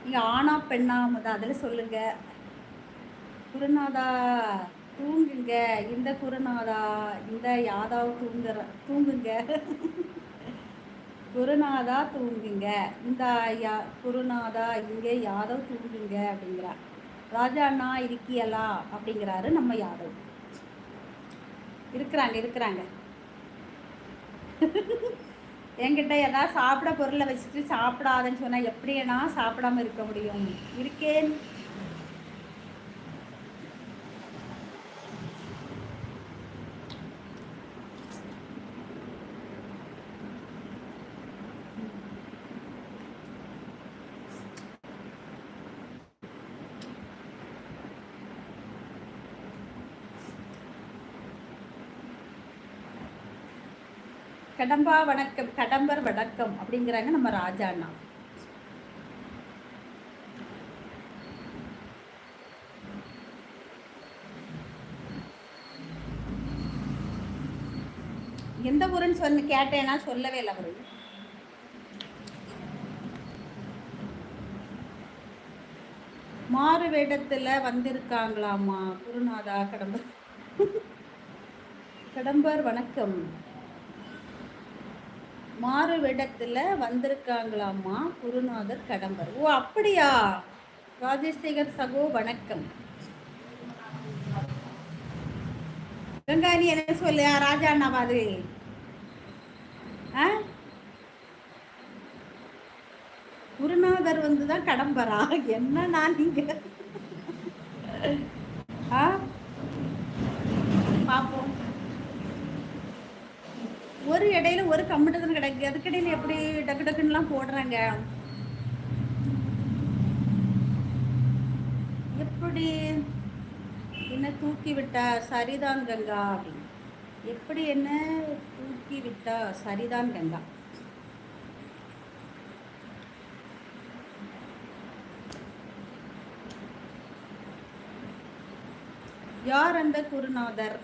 நீங்க ஆணா பெண்ணா அதில் சொல்லுங்க. குருநாதா தூங்குங்க. இந்த குருநாதா, இந்த யாதவ் தூங்குங்க. குருநாதா தூங்குங்க. இந்த குருநாதா இங்கே யாதவ் தூங்குங்க அப்படிங்கிறார். ராஜா அண்ணா இருக்கியலா அப்படிங்கிறாரு நம்ம யாதவ். இருக்கிறாங்க. என்கிட்ட ஏதாவது சாப்பிட பொருளை வச்சுட்டு சாப்பிடாதுன்னு சொன்னா எப்படின்னா சாப்பிடாம இருக்க முடியும்? இருக்கேன். கடம்பா வணக்கம், கடம்பர் வணக்கம் அப்படிங்கிறாங்க நம்ம ராஜா அண்ணா. எந்த ஊருன்னு கேட்டேன்னா சொல்லவே இல்லை அவரு. மாறு வேடத்துல வந்திருக்காங்களாமா குருநாதா. கடம்பர் வணக்கம். மாறு வேடத்துல வந்திருக்காங்களாமா குருநாதர் கடம்பர். ஓ அப்படியா? ராஜசேகர் சகோ வணக்கம். கங்காணி என்ன சொல்லு ராஜா அண்ணாவாது. குருநாதர் வந்துதான் கடம்பரா? என்னன்னா நீங்க பாப்போம். ஒரு இடையில ஒரு கம்மிட்டதுன்னு கிடைக்கு. அதுக்கிடையில எப்படி டக்கு டக்குன்னுலாம் போடுறாங்க? எப்படி என்ன தூக்கி விட்டா சரிதான் கங்கா அப்படின்னு. எப்படி என்ன தூக்கி விட்டா சரிதான் கங்கா. யார் அந்த குருநாதர்?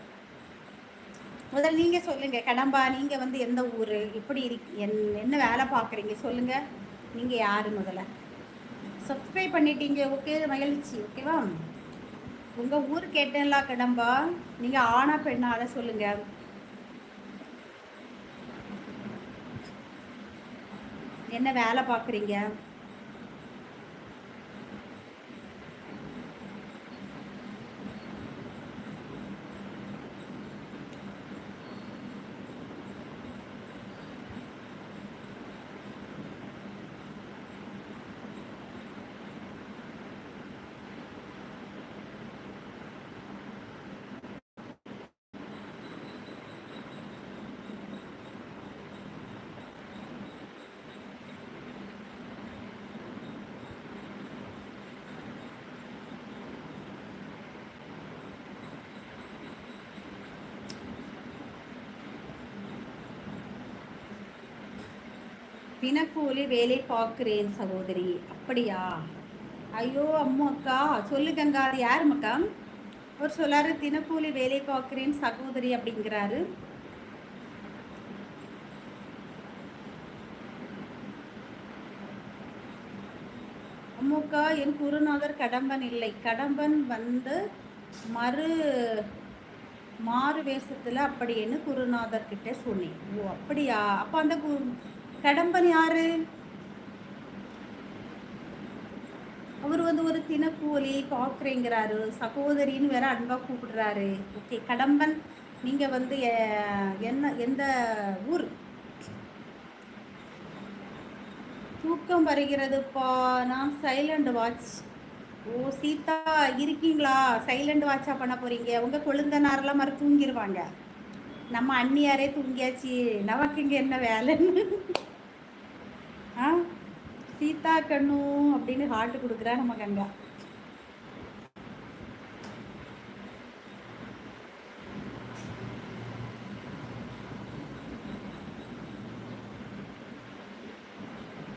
முதல்ல நீங்க சொல்லுங்க. கடம்பா நீங்க வந்து எந்த ஊரு, எப்படி என்ன வேலை பார்க்குறீங்க சொல்லுங்க. நீங்க யாரு? முதல்ல சப்ஸ்கிரைப் பண்ணிட்டீங்க, ஓகே, மகிழ்ச்சி. ஓகேவா? உங்க ஊர் கேட்டேன்ல கடம்பா. நீங்க ஆனா பெண்ணா அதை சொல்லுங்க. என்ன வேலை பார்க்குறீங்க? தினக்கூலி வேலை பார்க்குறேன் சகோதரி. அப்படியா? ஐயோ அம்மா அக்கா சொல்லுங்கங்க. அது யார் மக்கா? ஒரு சொல்லாரு தினக்கூலி வேலை பார்க்குறேன் சகோதரி அப்படிங்கிறாரு. அம்முக்கா என் குருநாதர் கடம்பன் இல்லை. கடம்பன் வந்து மாறு வேஷத்துல அப்படின்னு குருநாதர் கிட்ட சொன்னேன். ஓ அப்படியா? அப்ப அந்த கடம்பன் யாரு? அவர் வந்து ஒரு தினக்கூலி பார்க்குறேங்கிறாரு. சகோதரின்னு வேற அன்பா கூப்பிடுறாரு. ஓகே கடம்பன், நீங்க வந்து எந்த ஊர்? தூக்கம் வருகிறதுப்பா. நான் சைலண்ட் வாட்ச். ஓ சீதா இருக்கீங்களா? சைலண்ட் வாட்சா பண்ண போறீங்க? உங்க கொழுந்தனாரெல்லாம் மாதிரி தூங்கிடுவாங்க. நம்ம அண்ணியாரே தூங்கியாச்சு, நமக்கு இங்க என்ன வேலைன்னு. சீதா கண்ணு அப்படின்னு ஹார்ட் கொடுக்குறா நம்ம கங்கா.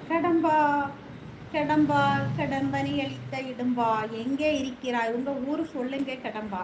கடம்பா கடம்பா கடம்பனி அளித்த இடும்பா எங்கே இருக்கிறாய்? உங்க ஊர் சொல்லுங்க கடம்பா.